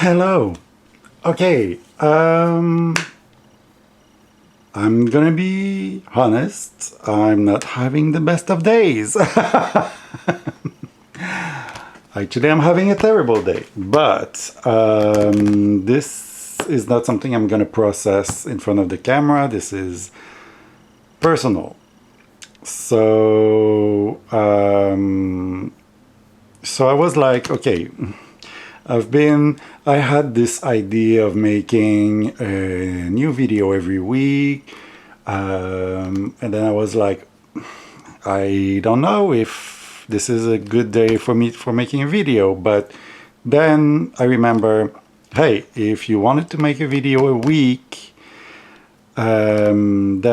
Hello. Okay, I'm gonna be honest. I'm not having the best of days. Actually, I'm having a terrible day. But this is not something I'm gonna process in front of the camera. This is personal. So, so I was like, okay, I had this idea of making a new video every week. And then I was like, I don't know if this is a good day for me for making a video. But then I remember, hey, if you wanted to make a video a week, then,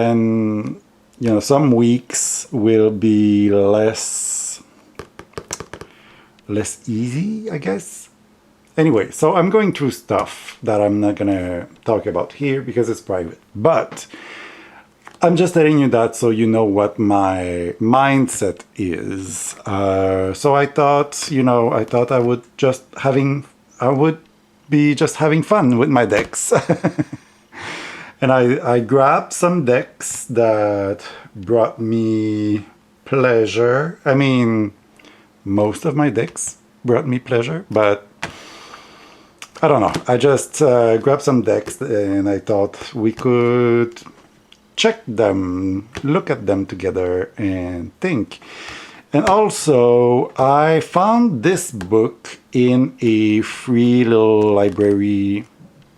you know, some weeks will be less easy, I guess. Anyway, so I'm going through stuff that I'm not gonna talk about here because it's private. But I'm just telling you that so you know what my mindset is. So I thought, I would be just having fun with my decks. And I grabbed some decks that brought me pleasure. I mean, most of my decks brought me pleasure, but I don't know. I just grabbed some decks and I thought we could check them, look at them together and think. And also, I found this book in a free little library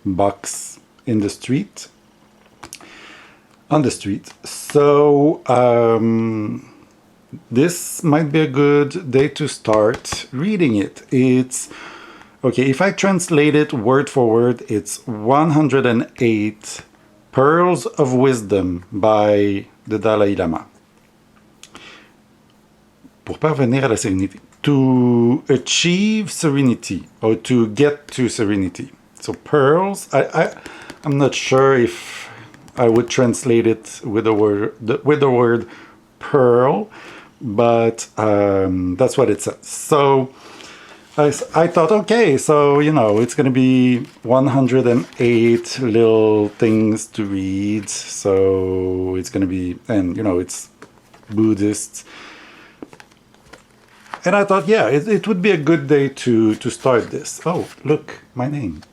box in the street. On the street. So, this might be a good day to start reading it. It's okay, if I translate it word for word, it's 108 Pearls of Wisdom by the Dalai Lama. Pour parvenir à la sérénité. To achieve serenity, or to get to serenity. So pearls, I'm not sure if I would translate it with the word pearl, but that's what it says. So I thought, okay, so, it's going to be 108 little things to read. So it's going to be, and, it's Buddhist. And I thought, yeah, it would be a good day to start this. Oh, look, my name.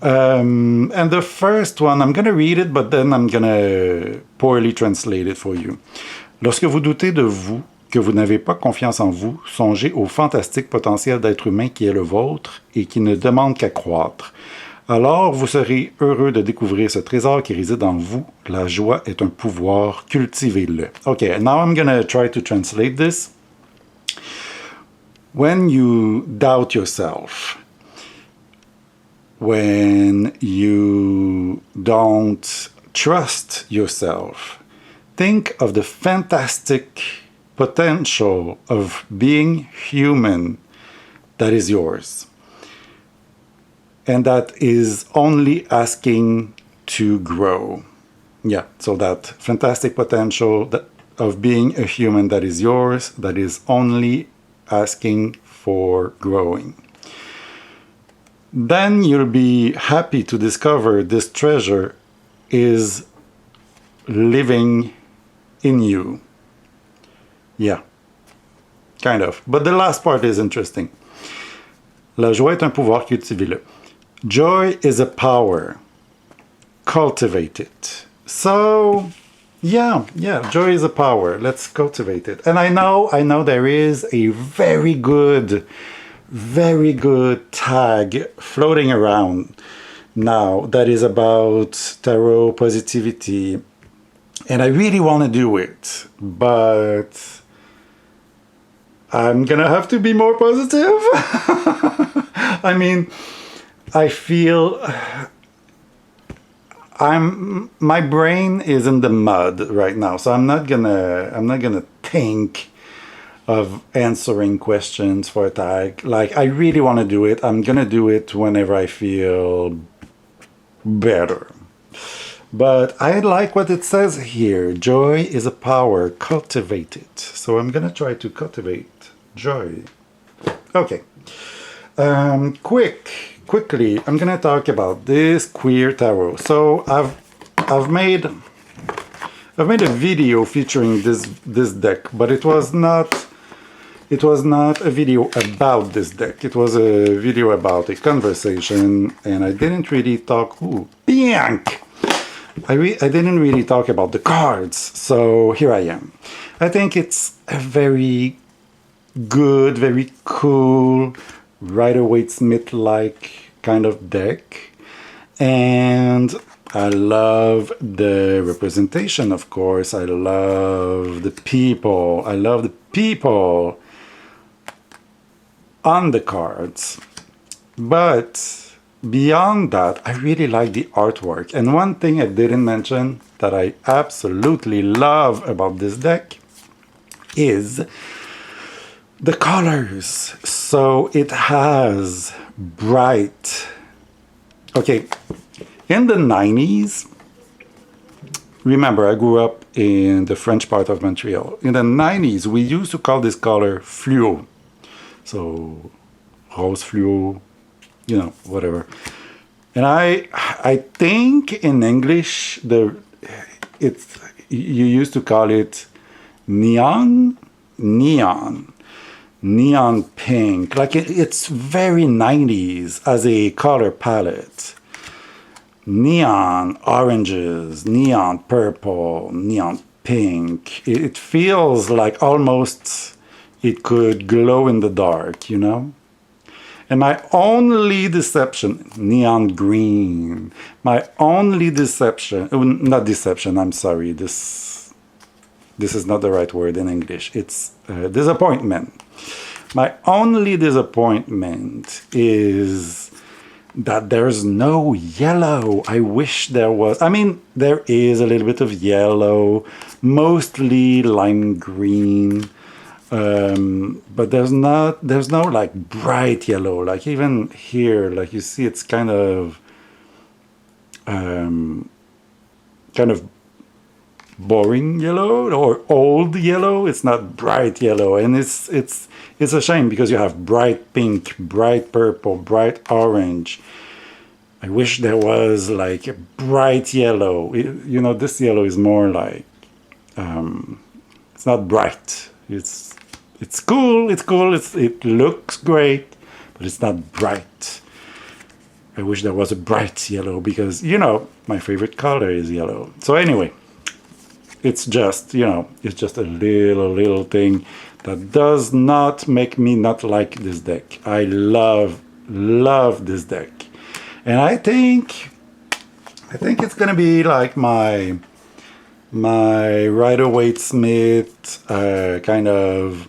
And the first one, I'm going to read it, but then I'm going to poorly translate it for you. Lorsque vous doutez de vous, que vous n'avez pas confiance en vous, songez au fantastique potentiel d'être humain qui est le vôtre et qui ne demande qu'à croître. Alors, vous serez heureux de découvrir ce trésor qui réside en vous. La joie est un pouvoir, cultivez-le. Okay, now I'm going to try to translate this. When you doubt yourself, when you don't trust yourself, think of the fantastic potential of being human that is yours. And that is only asking to grow. Yeah, so that fantastic potential of being a human that is yours, that is only asking for growing. Then you'll be happy to discover this treasure is living in you. Yeah, kind of. But the last part is interesting. La joie est un pouvoir, cultivez-le. Joy is a power. Cultivate it. So, yeah, joy is a power. Let's cultivate it. And I know there is a very good tag floating around now that is about tarot positivity. And I really want to do it, but I'm gonna have to be more positive. I mean, I feel my brain is in the mud right now, so I'm not gonna think of answering questions for a tag. Like, I really want to do it. I'm gonna do it whenever I feel better. But I like what it says here. Joy is a power. Cultivate it. So I'm gonna try to cultivate joy. Okay. Quick quickly, I'm gonna talk about this queer tarot. So I've made a video featuring this deck, but it was not a video about this deck. It was a video about a conversation, and I didn't really talk. Ooh, Bianc! I didn't really talk about the cards, so here I am. I think it's a very good, very cool, Rider-Waite-Smith-like kind of deck. And I love the representation, of course. I love the people. I love the people on the cards. But beyond that, I really like the artwork. And one thing I didn't mention that I absolutely love about this deck is the colors. So it has bright. Okay, in the 90s, remember I grew up in the French part of Montreal. In the 90s, we used to call this color fluo. So rose fluo, you know, whatever. And I think in English you used to call it neon pink. Like it's very 90s as a color palette. Neon oranges, neon purple, neon pink. It feels like almost it could glow in the dark, you know? And my only deception, neon green, my only deception, not deception, I'm sorry, this is not the right word in English. It's disappointment. My only disappointment is that there's no yellow. I wish there was. I mean, there is a little bit of yellow, mostly lime green. But there's no like bright yellow, like even here, like you see, it's kind of boring yellow or old yellow. It's not bright yellow, and it's a shame because you have bright pink, bright purple, bright orange. I wish there was like a bright yellow. You know, this yellow is more like it's not bright. It's cool, it looks great, but it's not bright. I wish there was a bright yellow because, you know, my favorite color is yellow. So anyway, it's just, you know, it's just a little thing that does not make me not like this deck. I love this deck. And I think it's gonna be like my Rider-Waite-Smith kind of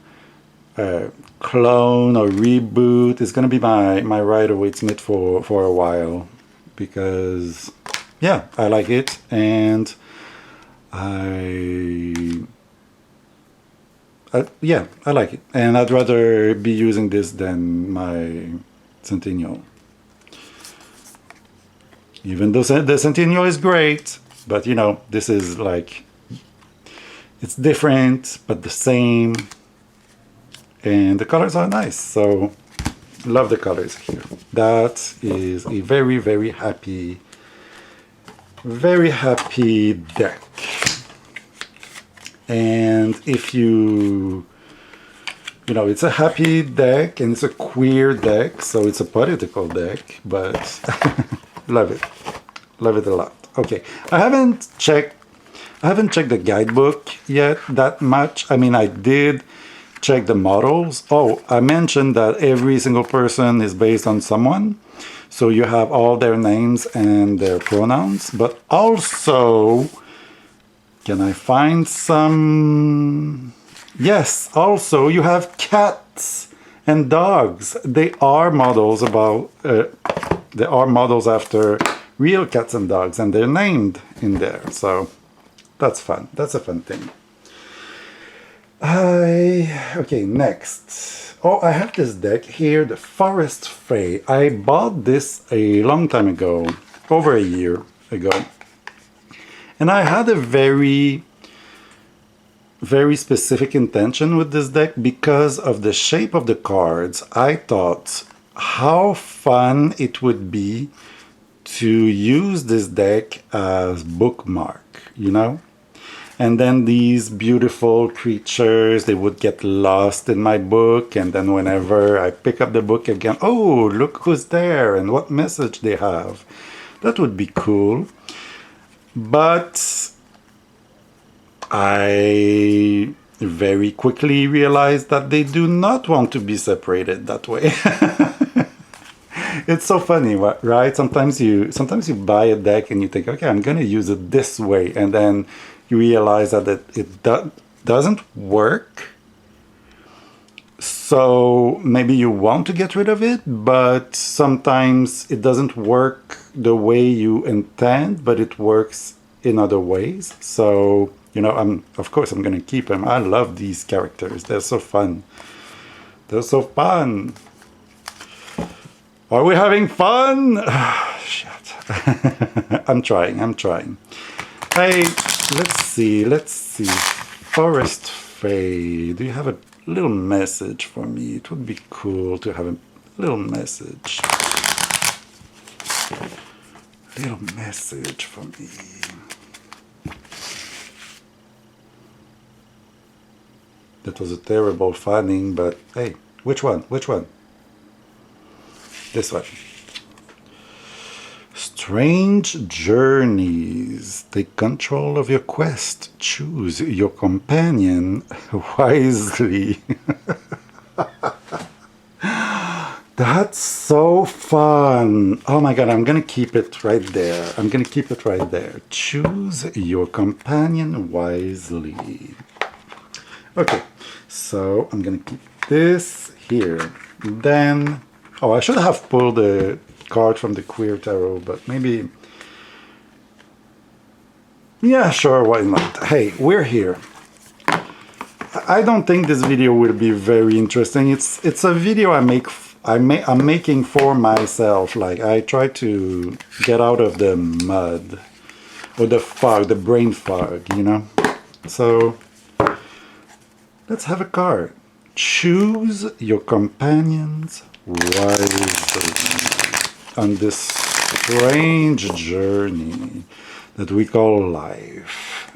clone or reboot. Is gonna be my Rider-Waite-Smith for a while because yeah, I like it, and I like it, and I'd rather be using this than my Centennial. Even though the Centennial is great, but you know, this is like, it's different but the same, and the colors are nice, so love the colors here. That is a very happy deck. And if you know, it's a happy deck and it's a queer deck, so it's a political deck, but love it a lot. Okay, I haven't checked the guidebook yet that much. I mean, I did check the models. Oh, I mentioned that every single person is based on someone, so you have all their names and their pronouns, but also, can I find some? Yes, also you have cats and dogs. They are models after real cats and dogs, and they're named in there. So that's fun. That's a fun thing. Okay, next. Oh, I have this deck here, the Forest Fae. I bought this a long time ago, over a year ago. And I had a very specific intention with this deck because of the shape of the cards. I thought how fun it would be to use this deck as bookmark, you know? And then these beautiful creatures, they would get lost in my book. And then whenever I pick up the book again, oh, look who's there and what message they have. That would be cool. But I very quickly realized that they do not want to be separated that way. It's so funny, right? Sometimes you buy a deck and you think, okay, I'm going to use it this way. And then you realize that it doesn't work. So maybe you want to get rid of it, but sometimes it doesn't work the way you intend, but it works in other ways. So, you know, of course I'm going to keep them. I love these characters. They're so fun. They're so fun. Are we having fun? Shit. I'm trying. Hey, let's see. Forest Fae, do you have a little message for me? It would be cool to have a little message. Little message for me. That was a terrible fanning, but hey, which one? This one. Strange journeys. Take control of your quest. Choose your companion wisely. That's so fun. Oh my god, I'm gonna keep it right there. Choose your companion wisely. Okay, so I'm gonna keep this here. Then, oh, I should have pulled the card from the Queer Tarot, but maybe, yeah, sure, why not? Hey, we're here. I don't think this video will be very interesting. It's a video I'm making for myself. Like, I try to get out of the mud or the fog, the brain fog, you know. So let's have a card. Choose your companions wisely on this strange journey that we call life.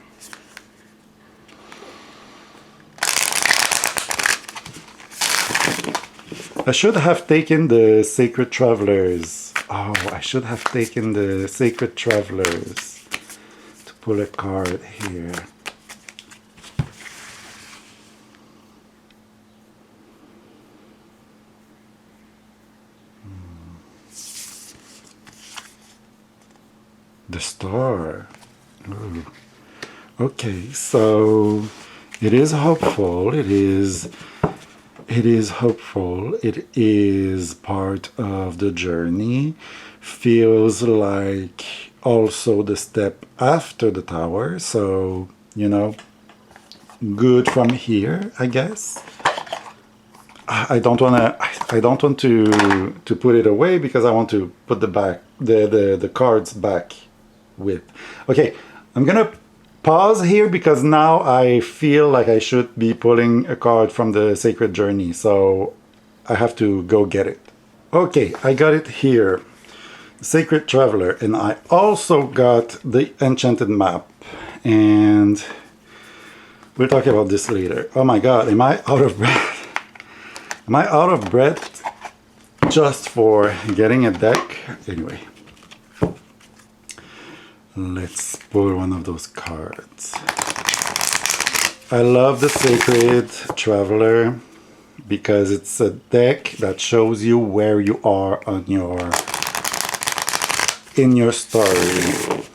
I should have taken the Sacred Travelers. Oh, I should have taken the Sacred Travelers to pull a card here. The Star. Ooh. Okay, so it is hopeful. It is hopeful. It is part of the journey. Feels like also the step after the tower. So, you know, good from here, I guess. I don't want to put it away because I want to put the cards back with. Okay, I'm gonna pause here because now I feel like I should be pulling a card from the Sacred Journey, so I have to go get it. Okay, I got it here. Sacred Traveler, and I also got the Enchanted Map, and we'll talk about this later. Oh my god, am I out of breath? Am I out of breath just for getting a deck? Anyway. Let's pull one of those cards. I love the Sacred Traveler because it's a deck that shows you where you are on in your story.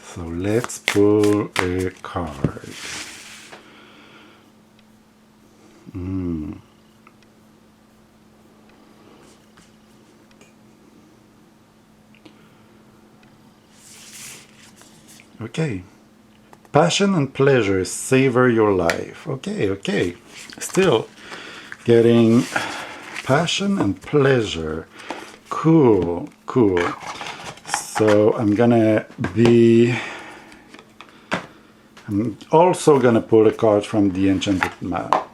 So let's pull a card. Okay. Passion and pleasure, savor your life. Okay. Still getting passion and pleasure. Cool. So I'm also gonna pull a card from the Enchanted Map.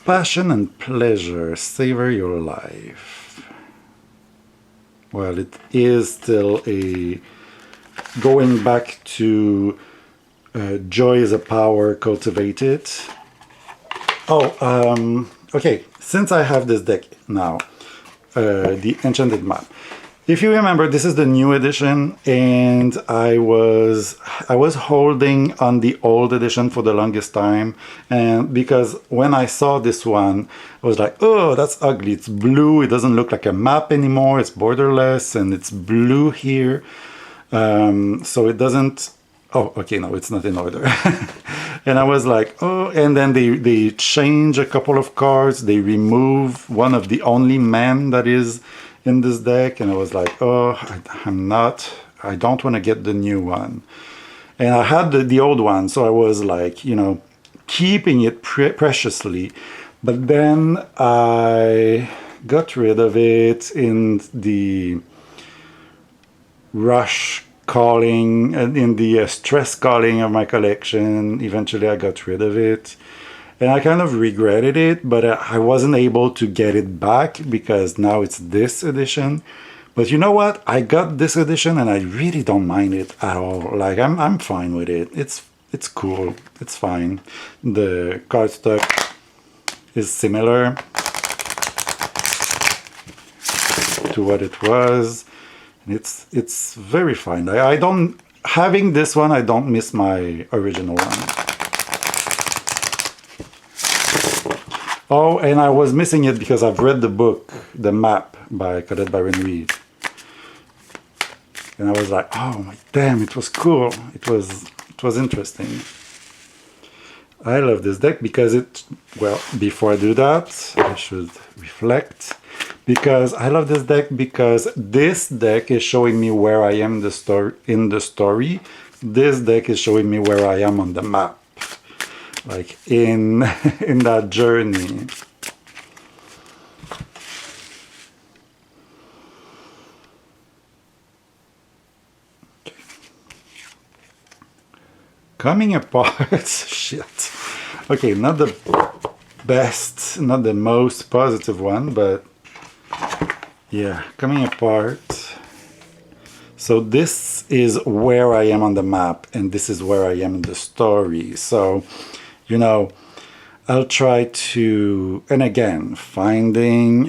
passion and pleasure, savor your life. Well, it is still a going back to joy is a power, cultivate it. Oh, okay. Since I have this deck now, the Enchanted Map. If you remember, this is the new edition, and I was holding on the old edition for the longest time, and because when I saw this one, I was like, oh, that's ugly. It's blue. It doesn't look like a map anymore. It's borderless, and it's blue here, so it doesn't. Oh, okay, no, it's not in order. And I was like, oh, and then they change a couple of cards. They remove one of the only men that is in this deck, and I was like, oh, I don't want to get the new one. And I had the old one, so I was like, keeping it preciously. But then I got rid of it in the rush calling, in the stress calling of my collection. Eventually I got rid of it. And I kind of regretted it, but I wasn't able to get it back because now it's this edition. But you know what? I got this edition and I really don't mind it at all. Like I'm fine with it. It's cool. It's fine. The cardstock is similar to what it was. It's very fine. I don't having this one. I don't miss my original one. Oh, and I was missing it because I've read the book, The Map by Colette Baron-Reid. And I was like, oh, damn, it was cool. It was interesting. I love this deck because before I do that, I should reflect. Because I love this deck because this deck is showing me where I am in the story. This deck is showing me where I am on the map. Like in that journey. Okay. Coming apart. Shit. Okay, not the best, not the most positive one, but yeah, coming apart. So this is where I am on the map, and this is where I am in the story. So I'll try to, and again, finding,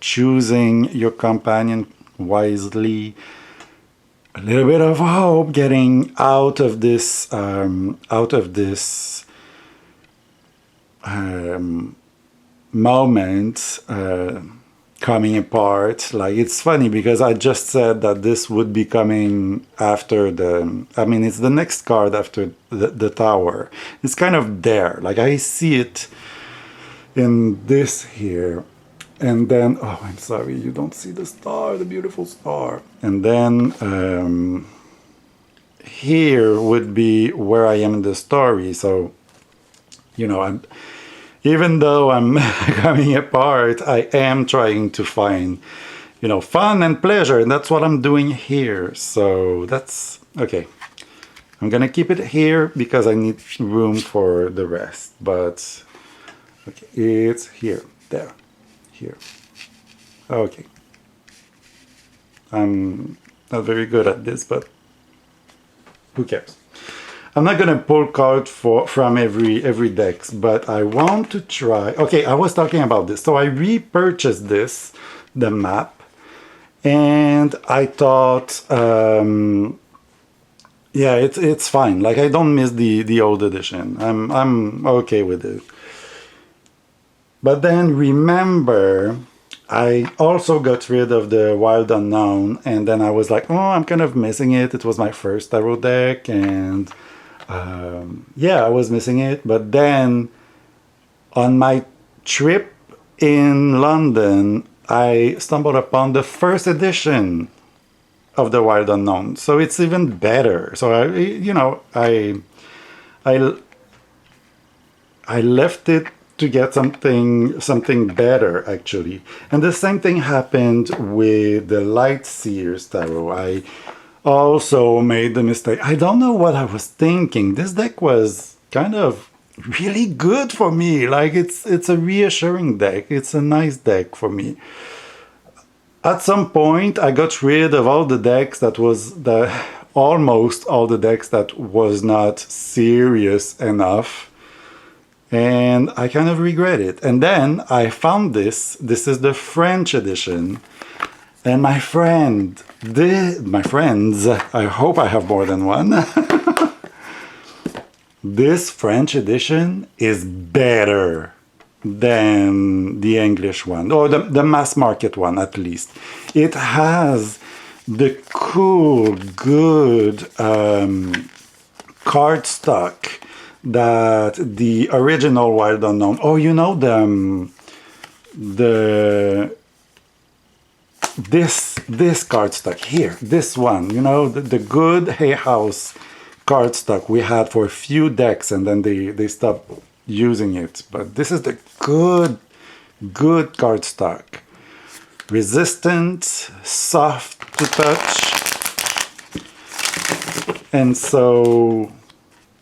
choosing your companion wisely, a little bit of hope, getting out of this moment, coming apart. Like, it's funny because I just said that this would be coming after it's the next card after the tower. It's kind of there. Like, I see it in this here. And then, oh, I'm sorry, you don't see the star, the beautiful star. And then here would be where I am in the story. So, even though I'm coming apart, I am trying to find, fun and pleasure, and that's what I'm doing here. So that's okay. I'm gonna keep it here because I need room for the rest. But okay, it's here, there, here. Okay. I'm not very good at this, but who cares? I'm not gonna pull cards from every deck, but I want to try. Okay, I was talking about this. So I repurchased the map, and I thought, yeah, it's fine. Like, I don't miss the old edition. I'm okay with it. But then remember, I also got rid of the Wild Unknown, and then I was like, oh, I'm kind of missing it. It was my first tarot deck, and yeah, I was missing it. But then on my trip in London, I stumbled upon the first edition of the Wild Unknown, so it's even better. So I left it to get something better, actually. And the same thing happened with the Light Seers Tarot. I also made the mistake. I don't know what I was thinking. This deck was kind of really good for me. Like it's a reassuring deck. It's a nice deck for me. At some point, I got rid of all the decks that was the almost all the decks that was not serious enough, and I kind of regret it. And then I found this. This is the French edition, and my friends, I hope I have more than one. This French edition is better than the English one, or the mass market one at least. It has the cool, good cardstock that the original Wild Unknown. Oh, you know the this cardstock here, this one. You know the good Hay House cardstock we had for a few decks, and then they stopped using it. But this is the good cardstock, resistant, soft to touch, and so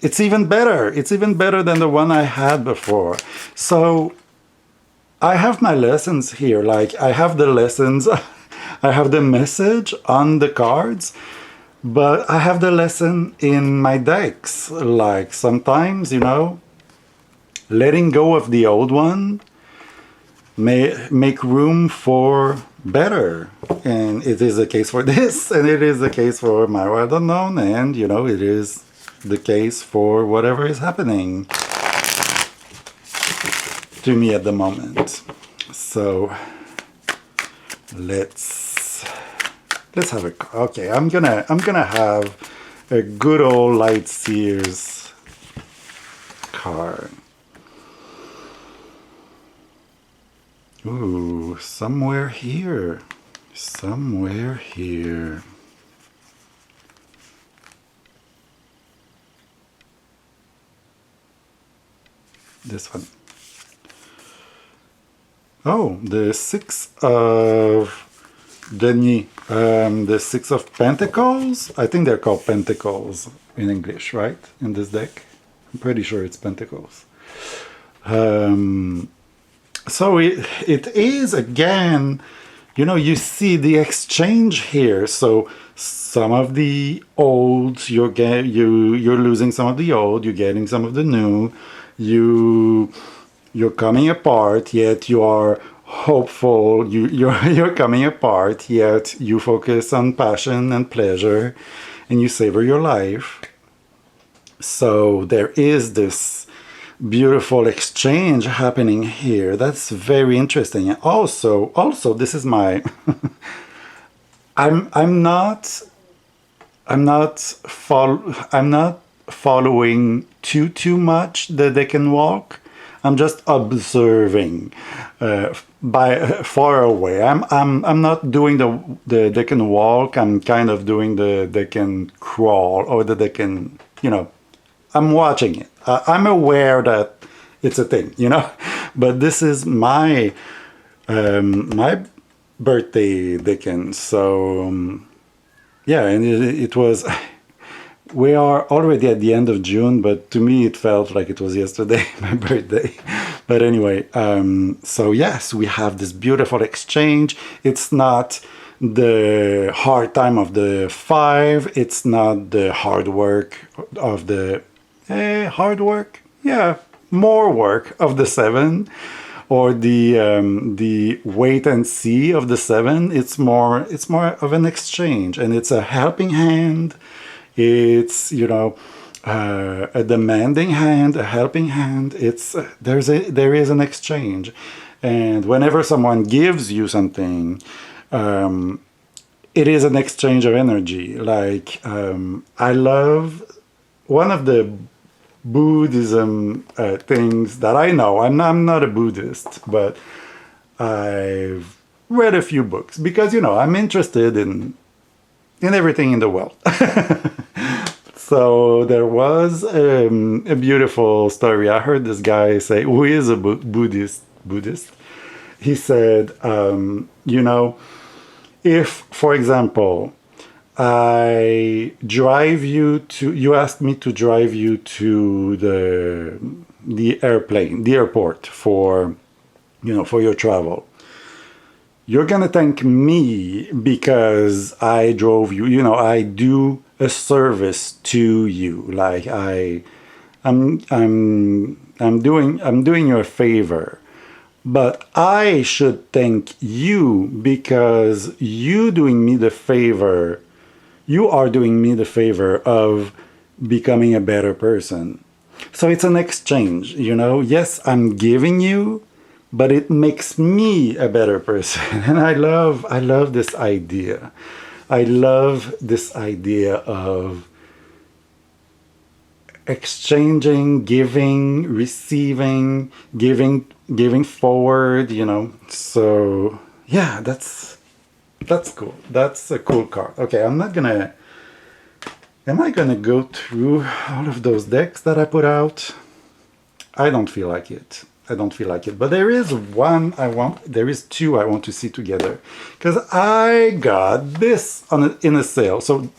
it's even better. It's even better than the one I had before. So I have my lessons here. Like I have the lessons, I have the message on the cards, but I have the lesson in my decks. Like sometimes, letting go of the old one may make room for better. And it is the case for this, and it is the case for My Wild Unknown, and it is the case for whatever is happening to me at the moment. So let's have okay, I'm gonna have a good old Light Seers card. Ooh, somewhere here. This one. Oh, the Six of Denier. The Six of Pentacles. I think they're called Pentacles in English, right? In this deck. I'm pretty sure it's Pentacles. So it is again, you see the exchange here. So some of the old, you're losing some of the old, you're getting some of the new. You're coming apart, yet you are hopeful. You're coming apart, yet you focus on passion and pleasure, and you savor your life. So there is this beautiful exchange happening here. That's very interesting. And also, this is my. I'm not following too much the Deck and Walk. I'm just observing by far away. I'm not doing the Deck and Walk. I'm kind of doing the Deck and Crawl, or the Deck and I'm watching it. I'm aware that it's a thing, but this is my my birthday Dickens. So yeah, and it was. We are already at the end of June, but to me it felt like it was yesterday, my birthday. But anyway, so yes, we have this beautiful exchange. It's not the hard time of the 5. It's not the hard work of the hard work. Yeah, more work of the 7, or the wait and see of the 7. It's more of an exchange, and it's a helping hand. It's a demanding hand, a helping hand. It's there is an exchange, and whenever someone gives you something, it is an exchange of energy. Like I love one of the Buddhism things that I know. I'm not a Buddhist, but I've read a few books because I'm interested in everything in the world. So there was a beautiful story. I heard this guy say, who is a Buddhist. He said, if, for example, you asked me to drive you to the airplane, the airport for, for your travel. You're gonna thank me because I drove you. I do a service to you. Like I'm doing you a favor. But I should thank you because you are doing me the favor of becoming a better person. So it's an exchange, Yes, I'm giving you, but it makes me a better person. And I love this idea. I love this idea of exchanging, giving, receiving, giving forward, So yeah, that's cool. That's a cool card. Okay, am I gonna go through all of those decks that I put out? I don't feel like it. But there is two I want to see together. Because I got this in a sale. So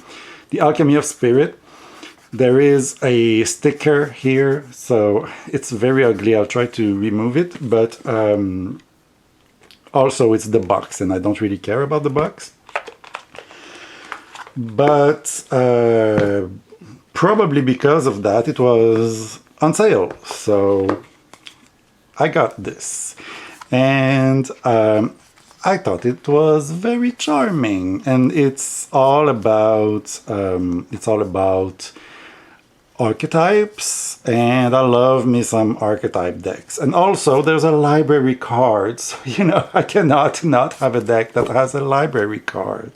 the Alchemy of Spirit, there is a sticker here. So it's very ugly. I'll try to remove it. But also it's the box. And I don't really care about the box. But probably because of that, it was on sale. So I got this, and I thought it was very charming, and it's all about archetypes, and I love me some archetype decks. And also, there's a library card, so I cannot not have a deck that has a library card.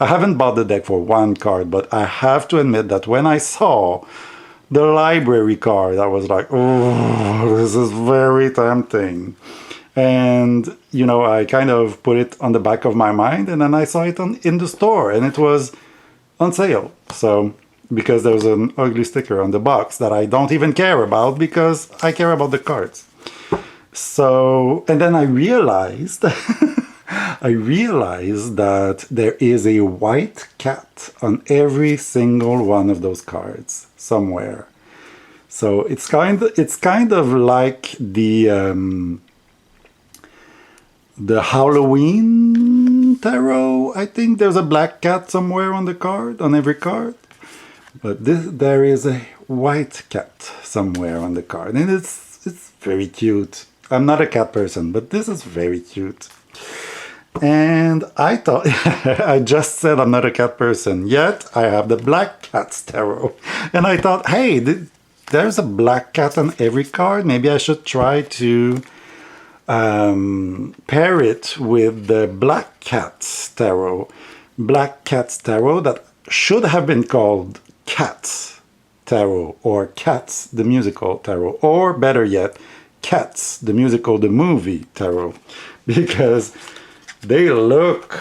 I haven't bought the deck for one card, but I have to admit that when I saw the library card, I was like, oh, this is very tempting. And, I kind of put it on the back of my mind, and then I saw it in the store, and it was on sale. So, because there was an ugly sticker on the box that I don't even care about because I care about the cards. So, and then I realized, that there is a white cat on every single one of those cards somewhere. So it's kind of like the Halloween tarot. I think there's a black cat somewhere on every card. But there is a white cat somewhere on the card, and it's very cute. I'm not a cat person, but this is very cute. And I thought, I just said I'm not a cat person, yet I have the Black Cat's Tarot. And I thought, hey, there's a black cat on every card. Maybe I should try to pair it with the Black Cat's Tarot. Black Cat's Tarot that should have been called Cats Tarot, or Cats the Musical Tarot, or better yet, Cats the Musical, the Movie Tarot. Because they look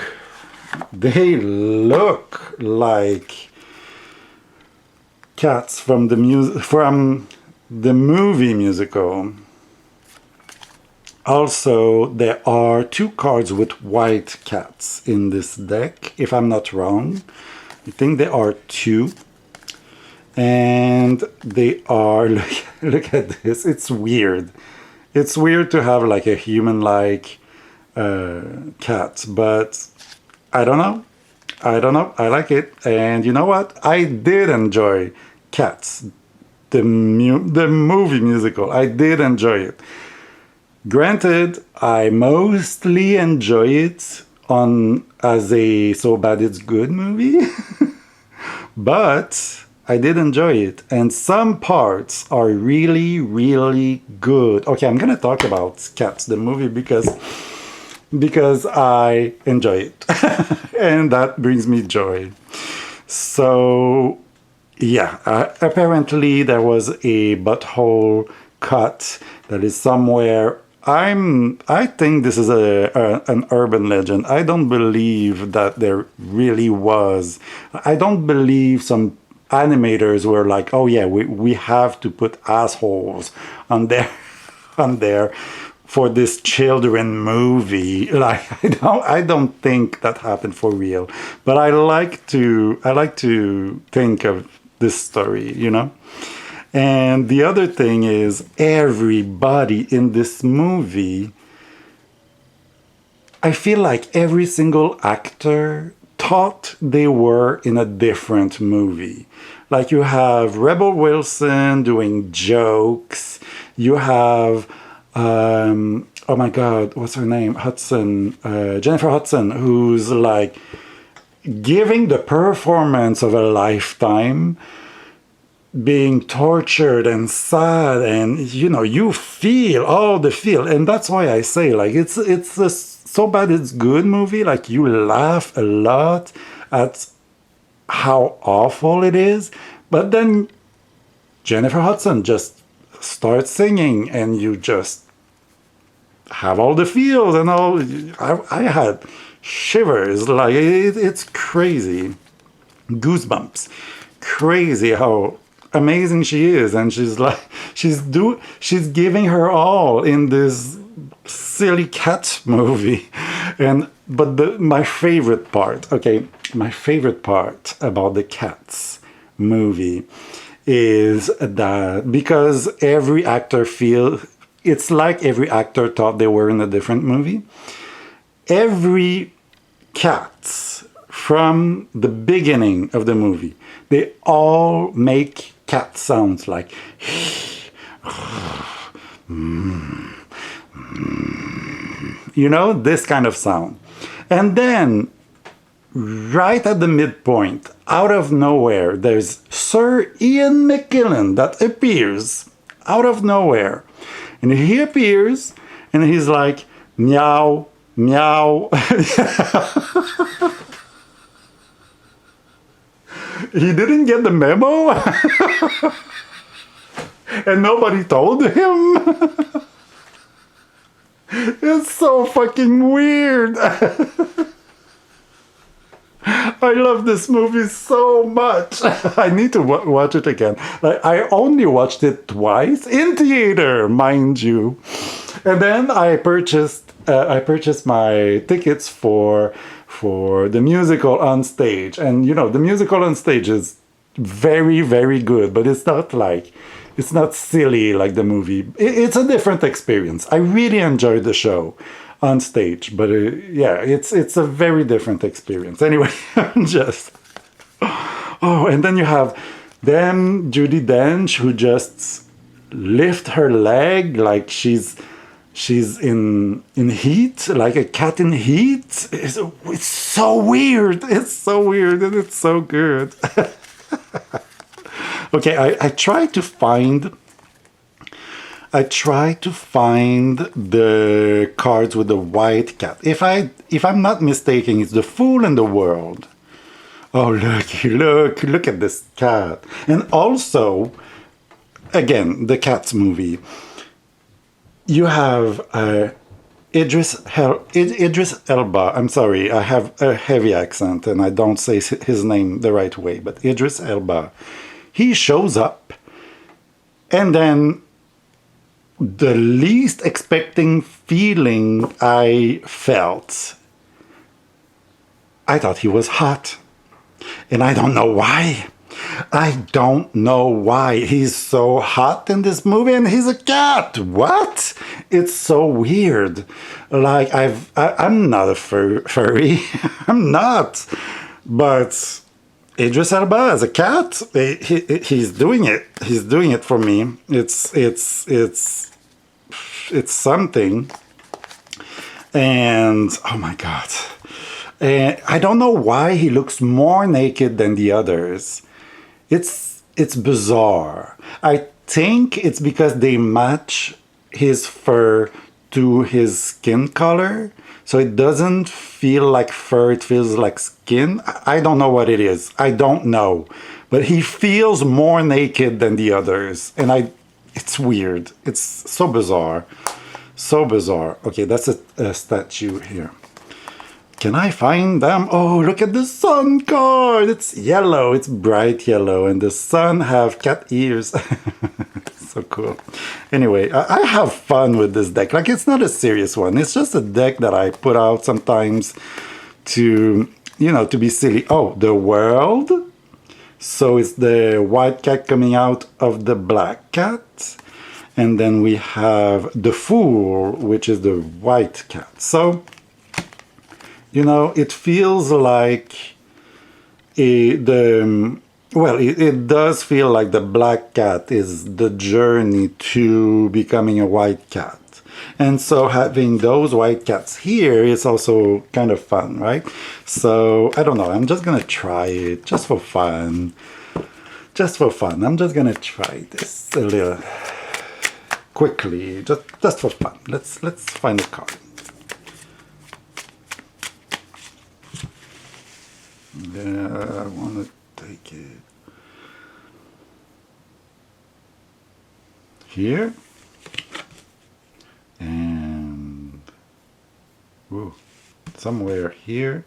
like cats from the movie musical. Also, there are two cards with white cats in this deck, if I'm not wrong. I think there are two. And they are, look at this, it's weird. It's weird to have like a human-like cat, but I don't know. I like it. And you know what? I did enjoy Cats, the movie musical. I did enjoy it. Granted, I mostly enjoy it as a So Bad It's Good movie, but I did enjoy it, and some parts are really, really good. Okay, I'm gonna talk about Cats, the movie, because I enjoy it, and that brings me joy. So, yeah, apparently there was a butthole cut that is somewhere. I think this is an urban legend. I don't believe that there really was. I don't believe some animators were like, oh yeah, we have to put assholes on there for this children movie. Like, I don't think that happened for real. But I like to think of this story, And the other thing is, everybody in this movie, I feel like every single actor thought they were in a different movie. Like you have Rebel Wilson doing jokes. You have, oh my God, what's her name? Hudson, Jennifer Hudson, who's like giving the performance of a lifetime, being tortured and sad, and you feel all the feel. And that's why I say, like, it's a so bad it's good movie. Like, you laugh a lot at how awful it is, but then Jennifer Hudson just starts singing and you just have all the feels and all. I had shivers. Like, it's crazy, goosebumps, crazy how amazing she is. And she's like, she's giving her all in this silly cat movie. But my favorite part, okay, my favorite part about the Cats movie is that because every actor it's like every actor thought they were in a different movie. Every Cats from the beginning of the movie, they all make cat sounds like this kind of sound. And then right at the midpoint, out of nowhere, there's Sir Ian McKellen that appears out of nowhere. And he appears and he's like, meow, meow. He didn't get the memo. And nobody told him. It's so fucking weird. I love this movie so much. I need to watch it again. Like, I only watched it twice in theater, mind you. And then I purchased my tickets for the musical on stage. And the musical on stage is very, very good, but it's not silly like the movie. It's a different experience. I really enjoyed the show on stage, but yeah, it's a very different experience. Anyway, and then you have Judi Dench, who just lift her leg like she's in heat, like a cat in heat. It's so weird. It's so weird, and it's so good. Okay, I try to find the cards with the white cat. If I'm not mistaken, it's The Fool in the World. Oh, look at this cat. And also, again, the Cats movie. You have Idris Elba. I'm sorry, I have a heavy accent and I don't say his name the right way, but Idris Elba. He shows up, and then the least expecting feeling I felt, I thought he was hot. And I don't know why. I don't know why he's so hot in this movie and he's a cat. What? It's so weird. Like, I'm not a furry. I'm not. But Idris Elba as a cat, he's doing it. He's doing it for me. It's something. And oh my God. And I don't know why he looks more naked than the others. It's bizarre. I think it's because they match his fur to his skin color. So it doesn't feel like fur, it feels like skin. I don't know what it is. I don't know. But he feels more naked than the others. And it's weird. It's so bizarre. So bizarre. Okay, that's a statue here. Can I find them? Oh, look at the sun card. It's yellow. It's bright yellow. And the sun have cat ears. So cool. Anyway, I have fun with this deck. Like, it's not a serious one. It's just a deck that I put out sometimes to be silly. Oh, the world. So it's the white cat coming out of the black cat. And then we have the Fool, which is the white cat. So, you know, it feels like it does feel like the black cat is the journey to becoming a white cat. And so having those white cats here is also kind of fun, right? So, I don't know, I'm just gonna try it just for fun. Just for fun. I'm just gonna try this a little quickly, just for fun. Let's find a card. Yeah, I want to take it here and somewhere here.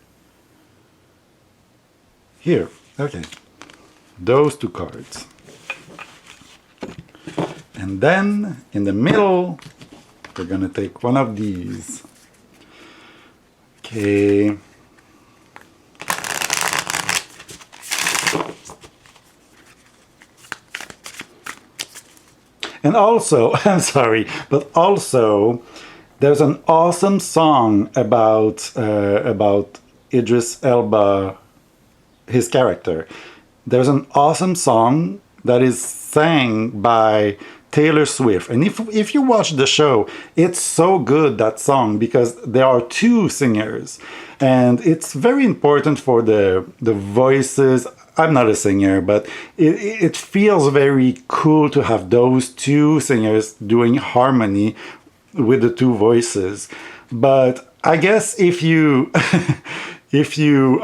Here, okay. Those two cards. And then in the middle, we're gonna take one of these. Okay. And also, I'm sorry, but also there's an awesome song about Idris Elba, his character. There's an awesome song that is sang by Taylor Swift. And if you watch the show, it's so good, that song, because there are two singers. And it's very important for the voices. I'm not a singer, but it feels very cool to have those two singers doing harmony with the two voices. But I guess if you if you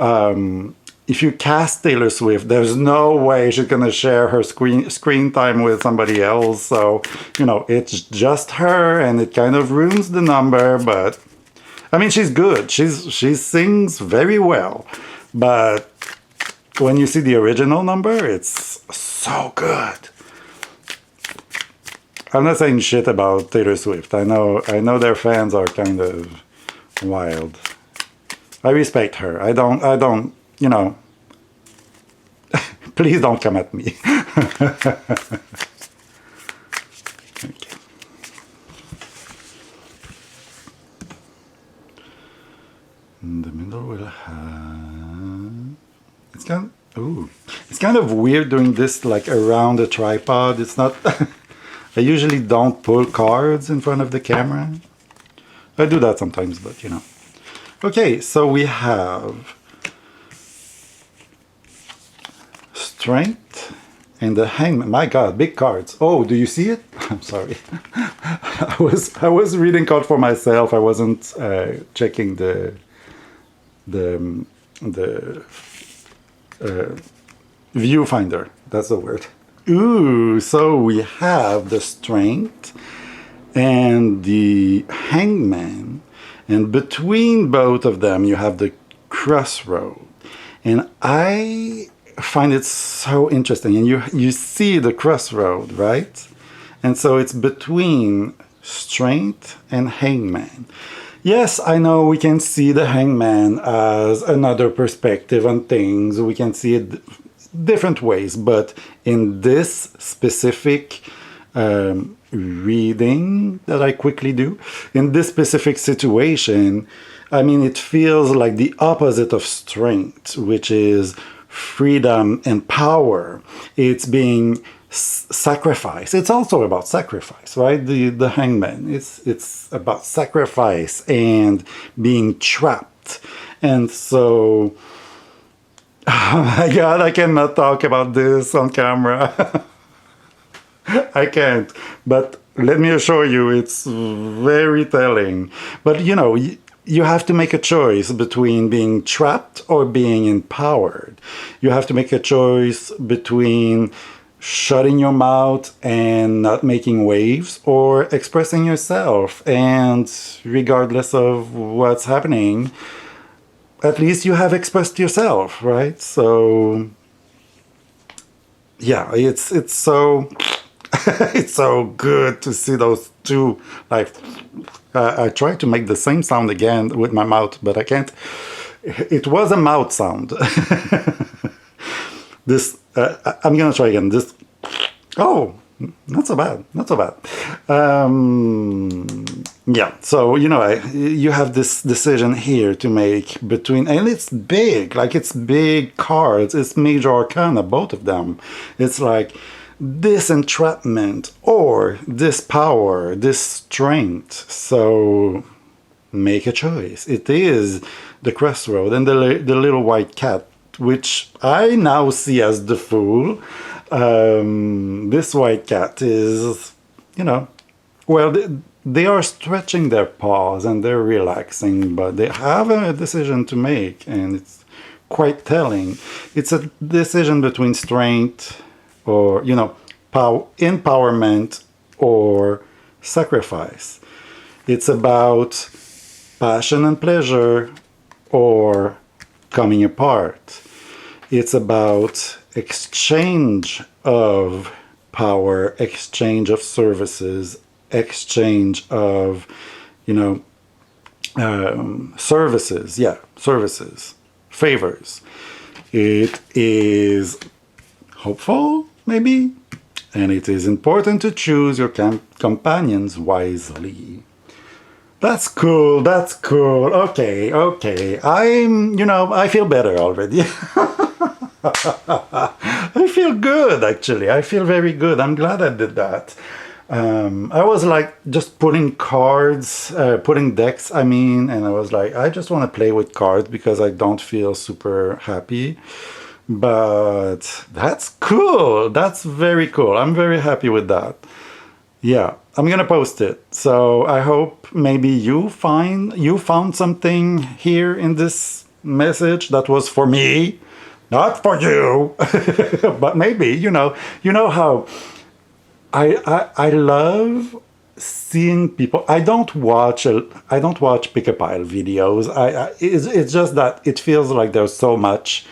cast Taylor Swift, there's no way she's gonna share her screen time with somebody else. So, you know, it's just her, and it kind of ruins the number. But I mean, she's good. She sings very well. But when you see the original number, it's so good. I'm not saying shit about Taylor Swift. I know their fans are kind of wild. I respect her. I don't, you know, please don't come at me. Okay. In the middle we'll have... It's kind of weird doing this like around a tripod. It's not... I usually don't pull cards in front of the camera. I do that sometimes, but you know. Okay, so we have Strength and the Hangman. My God, big cards. Oh, do you see it? I'm sorry. I was reading card for myself. I wasn't checking the viewfinder. That's the word. Ooh, so we have the Strength and the Hangman. And between both of them, you have the Crossroad. And I find it so interesting. And you see the Crossroad, right? And so it's between Strength and Hangman. Yes, I know we can see the Hangman as another perspective on things. We can see it different ways. But in this specific reading that I quickly do, in this specific situation, I mean, it feels like the opposite of strength, which is freedom and power. It's being sacrifice. It's also about sacrifice, right? The Hangman. It's about sacrifice and being trapped. And so, oh my God, I cannot talk about this on camera. I can't. But let me assure you, it's very telling. But you know, you have to make a choice between being trapped or being empowered. You have to make a choice between shutting your mouth and not making waves, or expressing yourself. And regardless of what's happening, at least you have expressed yourself, right? So yeah, it's so it's so good to see those two. Like I tried to make the same sound again with my mouth, but I can't. It was a mouth sound. This I'm gonna try again. This. Oh, not so bad. Not so bad. Yeah. So you have this decision here to make between, and it's big. Like it's big cards. It's major arcana, both of them. It's like this entrapment or this power, this strength. So make a choice. It is the crossroad and the little white cat, which I now see as the fool. This white cat is, well, they are stretching their paws and they're relaxing, but they have a decision to make, and it's quite telling. It's a decision between strength or, empowerment or sacrifice. It's about passion and pleasure or coming apart. It's about exchange of power, exchange of services, exchange of, services. Yeah, services, favors. It is hopeful, maybe, and it is important to choose your companions wisely. That's cool. That's cool. Okay. I feel better already. I feel good, actually. I feel very good. I'm glad I did that. I was like just putting cards, putting decks, and I was like, I just want to play with cards because I don't feel super happy. But that's cool. That's very cool. I'm very happy with that. Yeah, I'm gonna post it. So I hope maybe you found something here in this message that was for me, not for you. But maybe, how I love seeing people. I don't watch pick a pile videos. It's just that it feels like there's so much.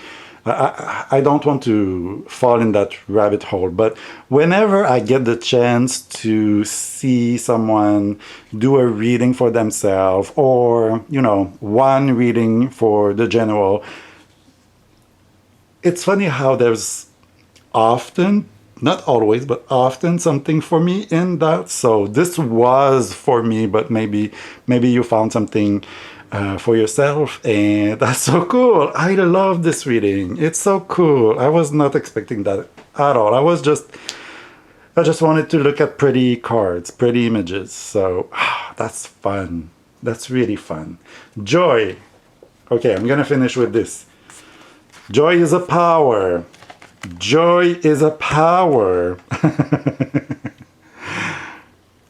I don't want to fall in that rabbit hole, but whenever I get the chance to see someone do a reading for themselves or, one reading for the general, it's funny how there's often, not always, but often something for me in that. So this was for me, but maybe you found something for yourself, and that's so cool. I love this reading. It's so cool. I was not expecting that at all. I just wanted to look at pretty cards, pretty images. So that's fun. That's really fun. Joy. Okay, I'm gonna finish with this. Joy is a power. Joy is a power.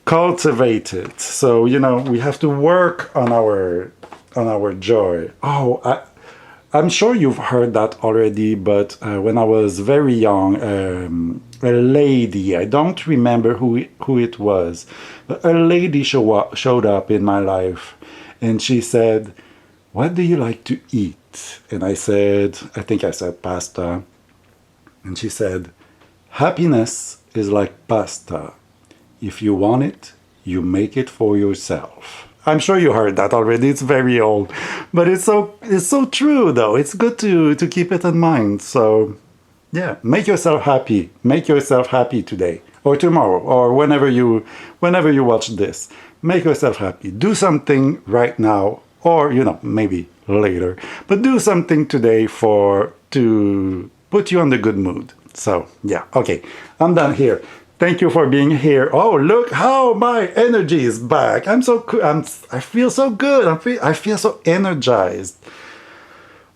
Cultivate it. So, we have to work on our joy. Oh, I'm sure you've heard that already, but when I was very young, a lady, I don't remember who it was, but a lady showed up in my life, and she said, "What do you like to eat?" And I think I said pasta. And she said, "Happiness is like pasta. If you want it, you make it for yourself." I'm sure you heard that already. It's very old, but it's so true though. It's good to keep it in mind. So, yeah, make yourself happy. Make yourself happy today or tomorrow or whenever you watch this. Make yourself happy. Do something right now or maybe later, but do something today to put you on the good mood. So, yeah, okay. I'm done here. Thank you for being here. Oh, look how my energy is back. I feel so good. I feel so energized.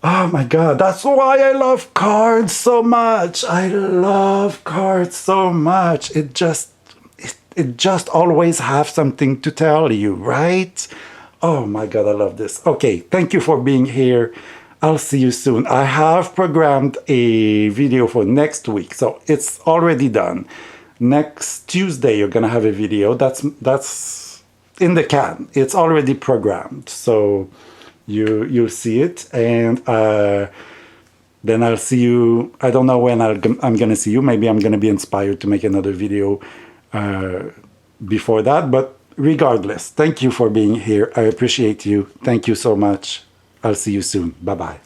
Oh my God, that's why I love cards so much. I love cards so much. It just always have something to tell you, right? Oh my God, I love this. Okay, thank you for being here. I'll see you soon. I have programmed a video for next week, so it's already done. Next Tuesday, you're gonna have a video. That's in the can. It's already programmed, so you'll see it, and then I'll see you. I don't know when I'm gonna see you. Maybe I'm gonna be inspired to make another video before that. But regardless, thank you for being here. I appreciate you. Thank you so much. I'll see you soon. Bye bye.